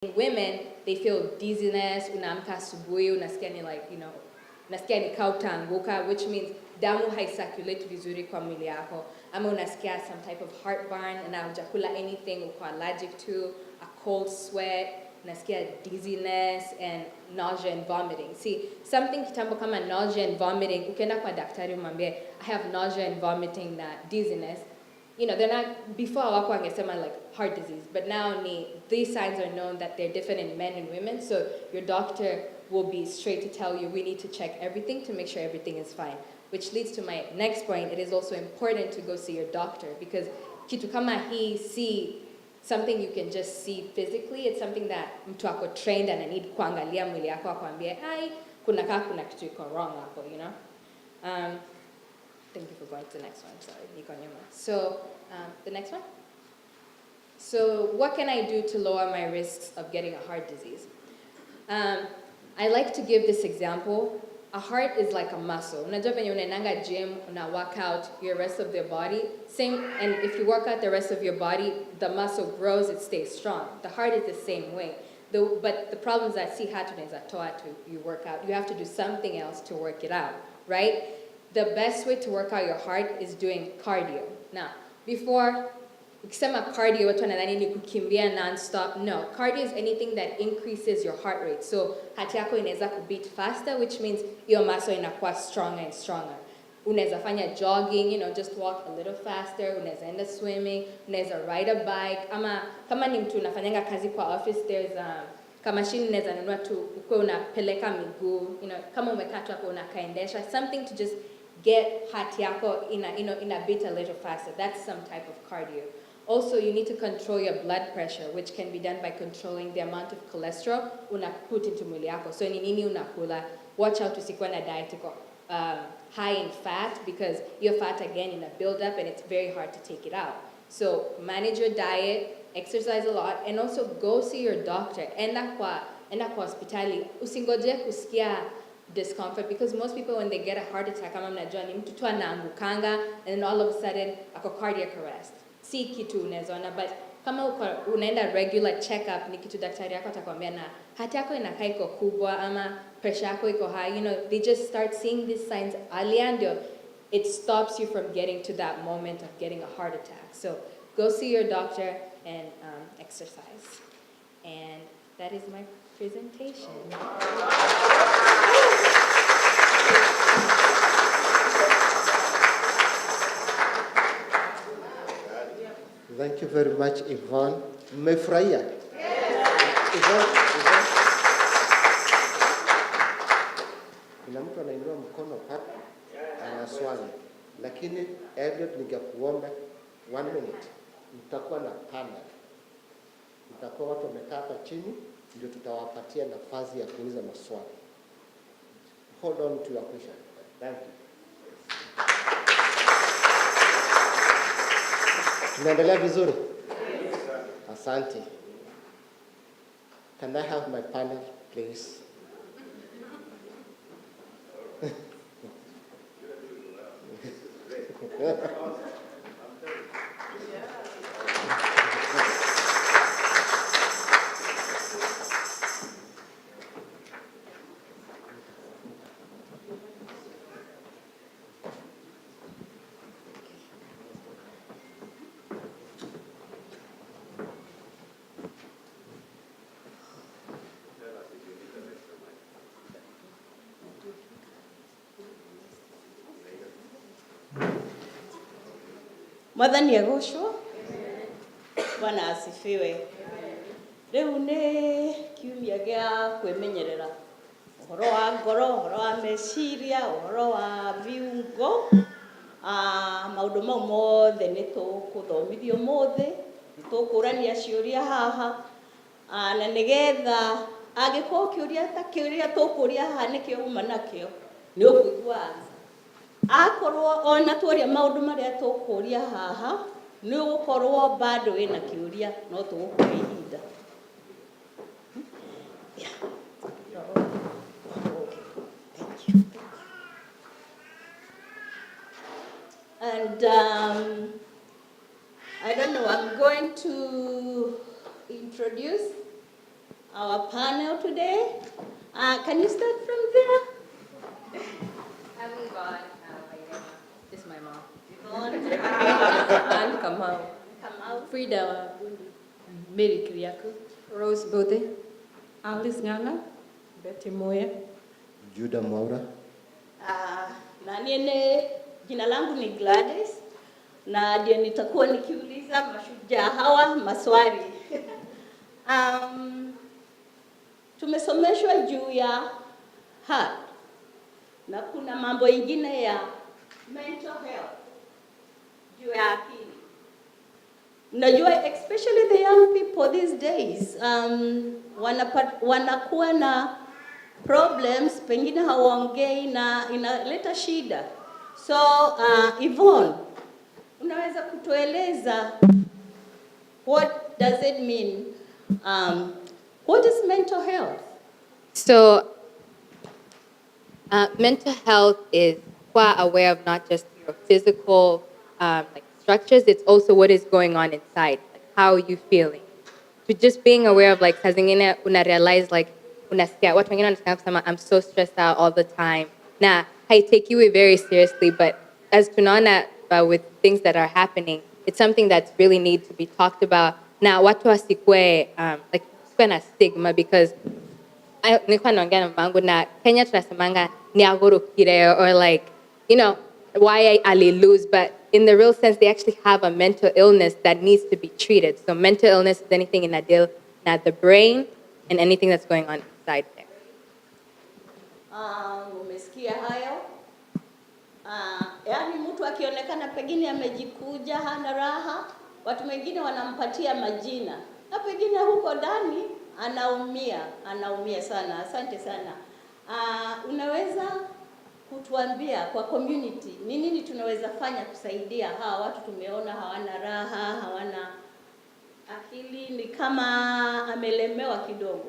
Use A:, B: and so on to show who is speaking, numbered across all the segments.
A: Women, they feel dizziness, unaamka asubuhi, unasikia ni like, unasikia ni kaa utaanguka, which means damu haicirculate vizuri kwa mwili yako. Ama unasikia some type of heartburn, na hujakula anything uko allergic to, a cold sweat, unasikia dizziness and nausea and vomiting. See, something kitambo kama nausea and vomiting, ukienda kwa daktari umwambie, I have nausea and vomiting na dizziness, they're not, before wako angesema like heart disease, but now these signs are known that they're different in men and women, so your doctor will be straight to tell you, we need to check everything to make sure everything is fine. Which leads to my next point, it is also important to go see your doctor, because kitu kama hii si something you can just see physically, it's something that mtu ako trained and I need kuangalia mwili yako akwambie, ai, kuna kitu iko wrong hapo, Thank you for going to the next one, sorry, niko nyuma. So, the next one. So, what can I do to lower my risks of getting a heart disease? I like to give this example. A heart is like a muscle. Unajua venye unaendanga gym, una work out your rest of your body. Same, and if you work out the rest of your body, the muscle grows, it stays strong. The heart is the same way. But the problem is that si hatu unaweza toa to you work out. You have to do something else to work it out, right? The best way to work out your heart is doing cardio. Now, before, ukisema cardio, watu wanadhani ni kukimbia non-stop. No, cardio is anything that increases your heart rate. So, hati yako inaweza kubeat faster, which means your muscle inakuwa stronger and stronger. Unaweza fanya jogging, just walk a little faster. Unaweza enda swimming. Unaweza ride a bike. Ama, kama ni mtu unafanyanga kazi kwa office, there's kama machine unaweza nunua tu, ukwe unapeleka miguu. Kama umekaa tu hapo unakaendesha. Something to just get hati yako in a bit a little faster. That's some type of cardio. Also, you need to control your blood pressure, which can be done by controlling the amount of cholesterol una put into mwili yako. So, ni nini unakula? Watch out usikuwe na diet high in fat, because your fat again in a build up and it's very hard to take it out. So, manage your diet, exercise a lot, and also go see your doctor. Enda kwa hospitali. Usingoje kusikia discomfort, because most people when they get a heart attack, kama mnajua ni mtu tu anaangukanga and then all of a sudden ako cardiac arrest. Si kitu unazoona, but kama unaenda regular check-up, ni kitu daktari yako atakwambia na hati yako inakaa iko kubwa ama pressure yako iko high, they just start seeing these signs early and it stops you from getting to that moment of getting a heart attack. So go see your doctor and exercise. And that is my presentation.
B: Thank you very much, Yvonne. Mmefurahia? Yvonne. Kuna mtu anainua mkono hapa, ana swali. Lakini Elliot, ningekuomba 1 minute. Mtakuwa na panel. Mtakuwa watu wamekaa hapa chini, ndio tutawapatia nafasi ya kuuliza maswali. Hold on to your question. Thank you. Tunaendelea vizuri? Asante. Can I have my panel, please?
C: Mwathani agocwo. Bwana asifiwe. Rĩu nĩ kiumia gĩa kwĩmenyerera ũhoro wa ngoro, ũhoro wa meciria, ũhoro wa viungo. Maũndũ mau mothe nĩ tũkũthomithio ũmũthĩ, nĩ tũkũrania ciũria haha, na nĩgetha angĩkorwo kĩũria ta kĩũria tũkũria haha nĩkĩo uma nakĩo, nĩ ũkũigua akorwo ona tũria maũndũ marĩa tũkũria haha, nĩ ũgũkorwo bado wĩna kĩũria no tũgũkũhe ihinda. And I don't know, I'm going to introduce our panel today. Can you start from there?
A: Having gone, this is my mom.
C: Yvonne,
D: Kamau, Frida Mary Kiriakou,
A: Rose Bode.
D: Alice Nganga, Betty Moya.
B: Judah Maura.
C: Na niene jina langu ni Gladys na ndio nitakuwa nikiuliza mashujaa hawa maswali. Tumesomeshwa juu ya heart na kuna mambo ingine ya mental health juu ya akili. Unajua, especially the young people these days, wanakuwa na problems, pengine hawaongei na inaleta shida. So, Yvonne, unaweza kutueleza what does it mean? What is mental health?
A: So, mental health is quite aware of not just your physical like structures, it's also what is going on inside, like how you feeling. To just being aware of like, saa zingine una realize like, unasikia, watu wengine wanasikia kusema, I'm so stressed out all the time. Na, haitakiwi very seriously, but as tunaona with things that are happening, it's something that's really need to be talked about. Na watu wasikwe, like, sikuwe na stigma because nilikuwa naongea na mamangu na Kenya tunasemanga ni agurukire or like, you know, why ali lose, but in the real sense, they actually have a mental illness that needs to be treated. So mental illness is anything in the brain and anything that's going on inside there.
C: Umesikia hayo? Yaani mtu akionekana pengine amejikuja hana raha, watu wengine wanampatia majina. Na pengine huko ndani anaumia sana. Asante sana. Unaweza kutuambia kwa community ni nini tunaweza fanya kusaidia hawa watu tumeona hawana raha, hawana akili, ni kama amelemewa kidogo?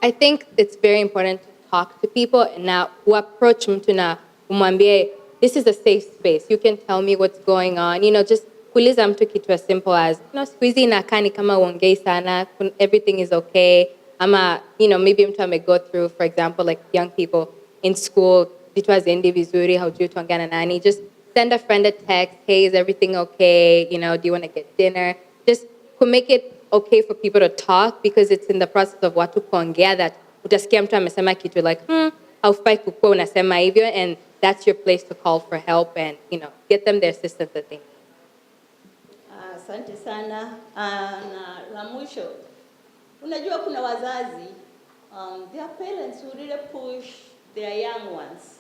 A: I think it's very important to talk to people and now approach mtu na umwambie, this is a safe space. You can tell me what's going on. You know, just kuuliza mtu kitu as simple as, you know, siku hizi inakaa ni kama uongei sana, everything is okay. Ama, you know, maybe mtu go through, for example, like young people in school, vitu haziendi vizuri, haujui tuongea na nani. Just send a friend a text, hey, is everything okay? You know, do you want to get dinner? Just to make it okay for people to talk, because it's in the process of watu kuongea that utasikia mtu amesema kitu like, haufai kukua unasema hivyo, and that's your place to call for help and, you know, get them the assistance that they need.
C: Asante sana. Na la mwisho, unajua kuna wazazi, their parents who really push their young ones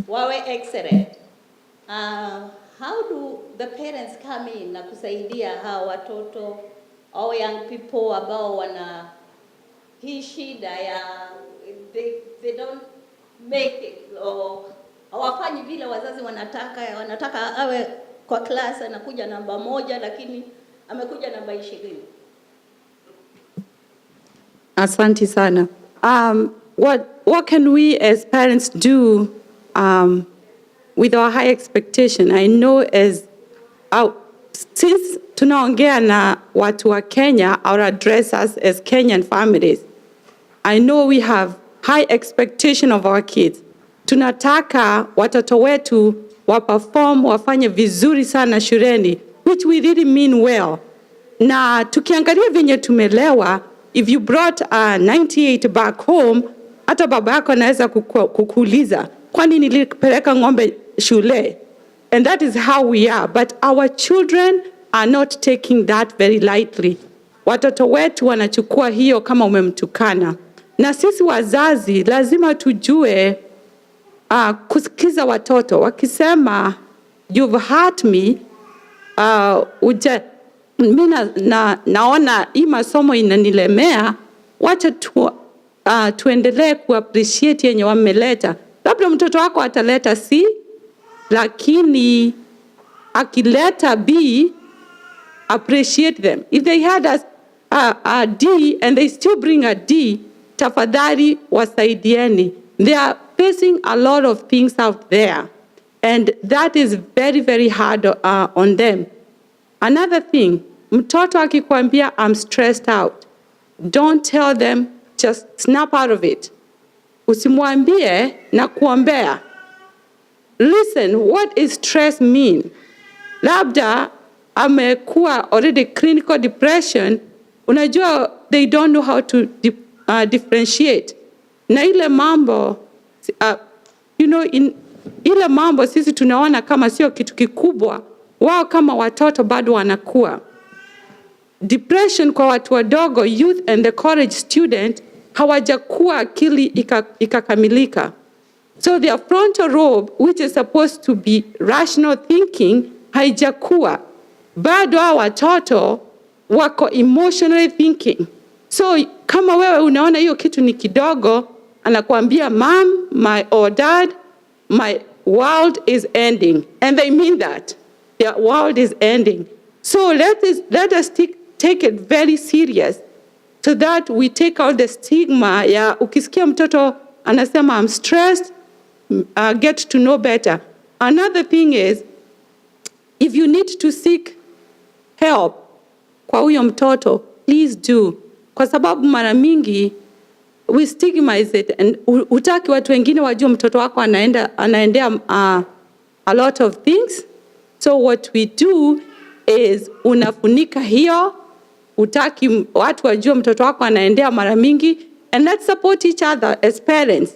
C: wawe excellent. How do the parents come in na kusaidia hawa watoto au young people ambao wana hii shida ya they don't make it, or hawafanyi vile wazazi wanataka awe kwa class anakuja namba 1 lakini amekuja namba 20?
D: Asante sana. What can we as parents do with our high expectation? I know as since tunaongea na watu wa Kenya, our addressers as Kenyan families, I know we have high expectation of our kids. Tunataka watoto wetu waperform, wafanye vizuri sana shuleni, which we really mean well. Na tukiangalia venye tumelewa, if you brought a 98 back home, hata baba yako anaweza kukuuliza, kwani nilipeleka ng'ombe shule? And that is how we are. But our children are not taking that very lightly. Watoto wetu wanachukua hiyo kama umemtukana. Na sisi wazazi lazima tujue kusikiza watoto. Wakisema, you've hurt me, mimi naona hii masomo inanilemea, wacha tuendelee kuappreciate yenye wameleta. Labda mtoto wako ataleta C, lakini akileta B, appreciate them. If they had a D and they still bring a D, tafadhali wasaidieni. They are facing a lot of things out there, and that is very, very hard on them. Another thing, mtoto akikwambia I'm stressed out, don't tell them, just snap out of it. Usimwambie na kuombea. Listen, what is stress mean? Labda amekuwa already clinical depression, unajua they don't know how to differentiate. Na ile mambo, ile mambo sisi tunaona kama sio kitu kikubwa, wao kama watoto bado wanakuwa. Depression kwa watu wadogo, youth and the college student, hawajakuwa akili ikakamilika. So their frontal lobe, which is supposed to be rational thinking, haijakuwa. Bado hao watoto wako emotionally thinking. So kama wewe unaona hiyo kitu ni kidogo, anakuambia, mom, or dad, my world is ending. And they mean that. Their world is ending. So let us take it very serious so that we take out the stigma ya ukisikia mtoto anasema I'm stressed, get to know better. Another thing is, if you need to seek help kwa huyo mtoto, please do. Kwa sababu mara mingi we stigmatize it and hutaki watu wengine wajue mtoto wako anaendea a lot of things. So what we do is unafunika hiyo, hutaki watu wajue mtoto wako anaendea mara mingi, and let's support each other as parents.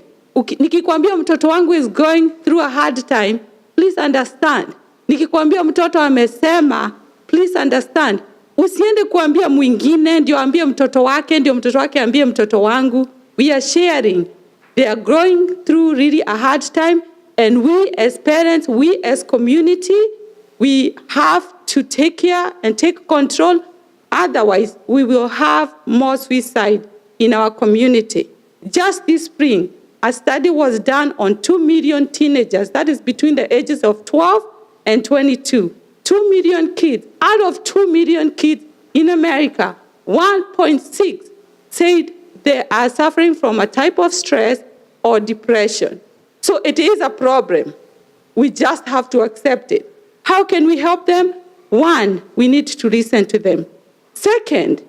D: Nikikwambia mtoto wangu is going through a hard time, please understand. Nikikwambia mtoto amesema, please understand. Usiende kuambia mwingine ndio ambie mtoto wake, ndio mtoto wake ambie mtoto wangu. We are sharing. They are going through really a hard time, and we as parents, we as community, we have to take care and take control. Otherwise, we will have more suicide in our community. Just this spring, a study was done on 2 million teenagers, that is between the ages of 12 and 22. 2 million kids. Out of 2 million kids in America, 1.6 said they are suffering from a type of stress or depression. So it is a problem. We just have to accept it. How can we help them? One, we need to listen to them. Second,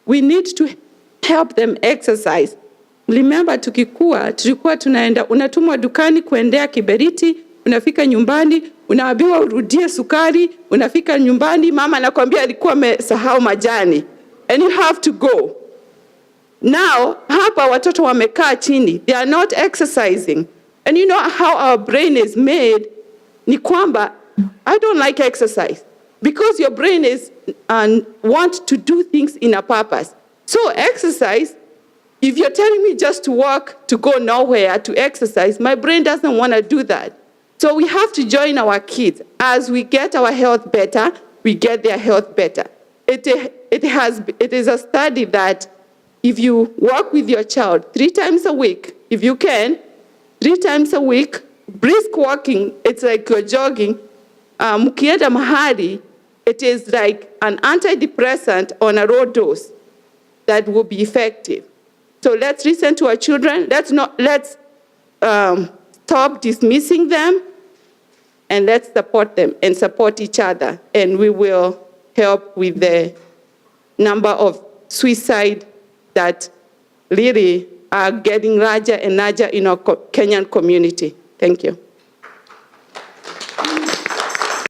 D: we need to help them exercise. Remember, tulikuwa tunaenda, unatumwa dukani kuendea kiberiti, unafika nyumbani, unaambiwa urudie sukari, unafika nyumbani, mama anakuambia alikuwa amesahau majani, and you have to go. Now, hapa watoto wamekaa chini, they are not exercising. And you know how our brain is made, ni kwamba, I don't like exercise. Because your brain is want to do things in a purpose. So exercise, if you're telling me just to walk, to go nowhere, to exercise, my brain doesn't want to do that. So we have to join our kids. As we get our health better, we get their health better. It is a study that if you walk with your child 3 times a week, if you can, 3 times a week, brisk walking, it's like you're jogging, mkienda mahali, it is like an antidepressant on a low dose that will be effective. So let's listen to our children. Let's stop dismissing them, and let's support them and support each other. And we will help with the number of suicide that really are getting larger and larger in our Kenyan community. Thank you.